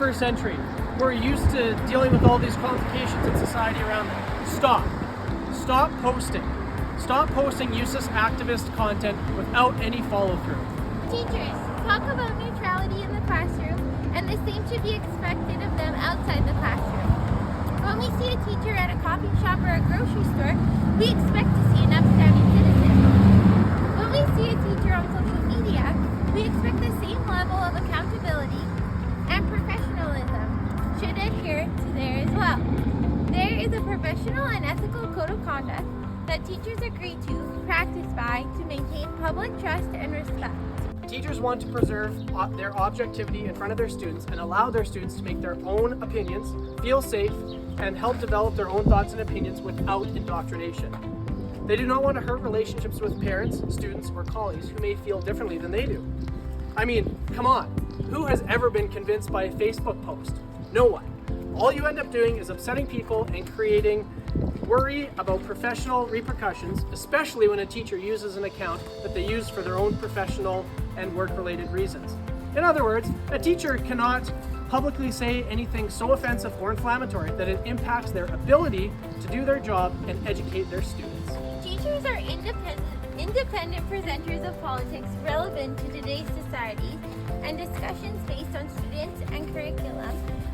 21st century. We're used to dealing with all these complications in society around them. Stop. Stop posting. Stop posting useless activist content without any follow-through. Teachers, talk about neutrality in the classroom, and the same should be expected of them outside the classroom. When we see a teacher at a coffee shop or a grocery store, we expect to see an upstanding citizen. When we see a teacher on social media, we expect the same level of accountability and professionalism should adhere to there as well. There is a professional and ethical code of conduct that teachers agree to, practice by, to maintain public trust and respect. Teachers want to preserve their objectivity in front of their students and allow their students to make their own opinions, feel safe, and help develop their own thoughts and opinions without indoctrination. They do not want to hurt relationships with parents, students, or colleagues who may feel differently than they do. I mean, come on, who has ever been convinced by a Facebook post? No one. All you end up doing is upsetting people and creating worry about professional repercussions, especially when a teacher uses an account that they use for their own professional and work-related reasons. In other words, a teacher cannot publicly say anything so offensive or inflammatory that it impacts their ability to do their job and educate their students. Teachers are independent presenters of politics relevant to today's society and discussions based on students and curriculum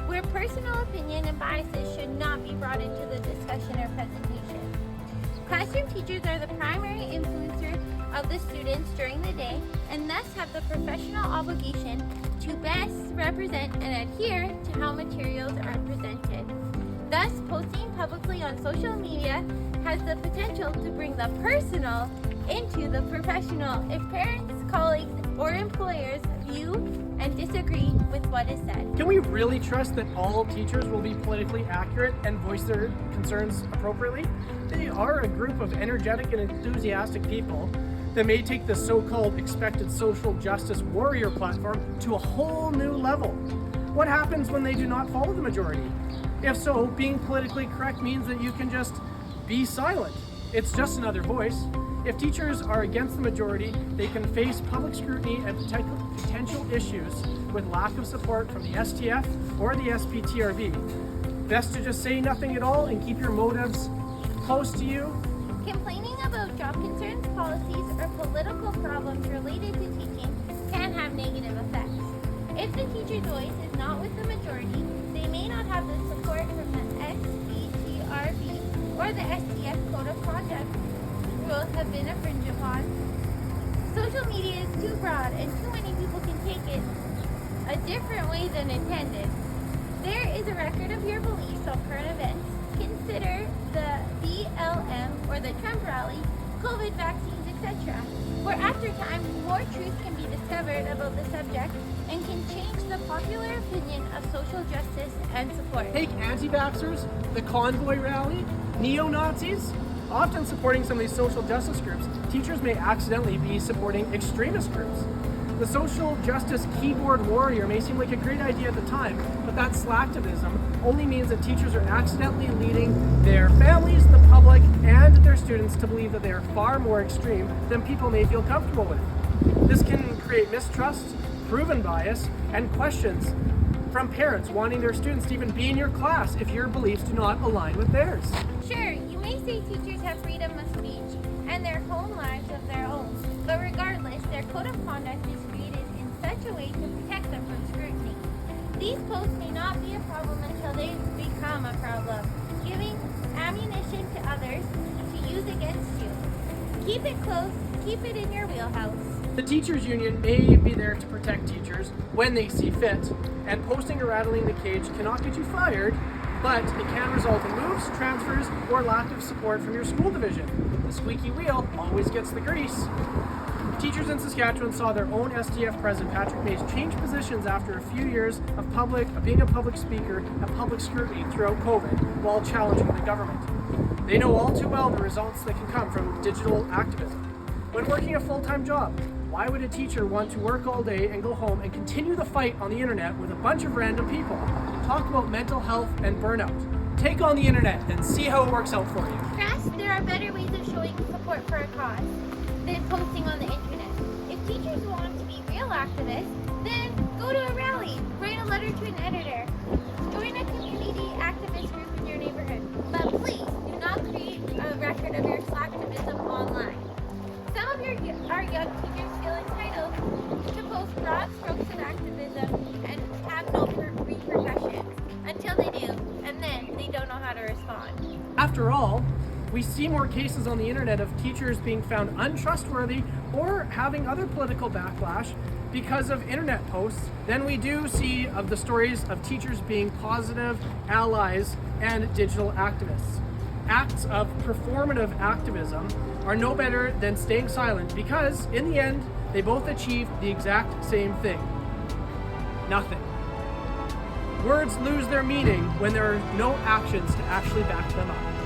where personal opinion and biases should not be brought into the discussion or presentation. Classroom teachers are the primary influencer of the students during the day and thus have the professional obligation to best represent and adhere to how materials are presented. Thus, posting publicly on social media has the potential to bring the personal into the professional if parents, colleagues, or employers view and disagree with what is said. Can we really trust that all teachers will be politically accurate and voice their concerns appropriately? They are a group of energetic and enthusiastic people that may take the so-called expected social justice warrior platform to a whole new level. What happens when they do not follow the majority? If so, being politically correct means that you can just be silent. It's just another voice. If teachers are against the majority, they can face public scrutiny and potential issues with lack of support from the STF or the SPTRB. Best to just say nothing at all and keep your motives close to you. Complaining about job concerns, policies, or political problems related to teaching can have negative effects. If the teacher's voice is not with the majority, they may not have the support from the SPTRB or the STF Code of Conduct. Rules have been infringed upon. Social media is too broad and too many people can take it a different way than intended. There is a record of your beliefs on current events. Consider the BLM or the Trump rally, COVID vaccines, etc. Where after time, more truth can be discovered about the subject and can change the popular opinion of social justice and support. Take anti-vaxxers, the convoy rally, neo-Nazis. Often supporting some of these social justice groups, teachers may accidentally be supporting extremist groups. The social justice keyboard warrior may seem like a great idea at the time, but that slacktivism only means that teachers are accidentally leading their families, the public, and their students to believe that they are far more extreme than people may feel comfortable with. This can create mistrust, proven bias, and questions from parents wanting their students to even be in your class if your beliefs do not align with theirs. Sure, you may say teachers have freedom of speech and their home lives of their own, but regardless, their code of conduct is created in such a way to protect them from scrutiny. These posts may not be a problem until they become a problem, giving ammunition to others to use against you. Keep it close, keep it in your wheelhouse. The teachers union may be there to protect teachers when they see fit, and posting or rattling the cage cannot get you fired, but it can result in moves, transfers, or lack of support from your school division. The squeaky wheel always gets the grease. Teachers in Saskatchewan saw their own STF president, Patrick Mays, change positions after a few years of being a public speaker and public scrutiny throughout COVID while challenging the government. They know all too well the results that can come from digital activism. When working a full-time job, why would a teacher want to work all day and go home and continue the fight on the internet with a bunch of random people? Talk about mental health and burnout. Take on the internet and see how it works out for you. Perhaps there are better ways of showing support for a cause than posting on the internet. If teachers want to be real activists, then go to a rally, write a letter to an editor, join a community activist group in your neighborhood. But please do not create a record of your slacktivism online. Some of our young teachers feel entitled to post broad strokes of activism and have no repercussions until they do, and then they don't know how to respond. After all, we see more cases on the internet of teachers being found untrustworthy or having other political backlash because of internet posts than we do see of the stories of teachers being positive allies and digital activists. Acts of performative activism are no better than staying silent because, in the end, they both achieve the exact same thing: nothing. Words lose their meaning when there are no actions to actually back them up.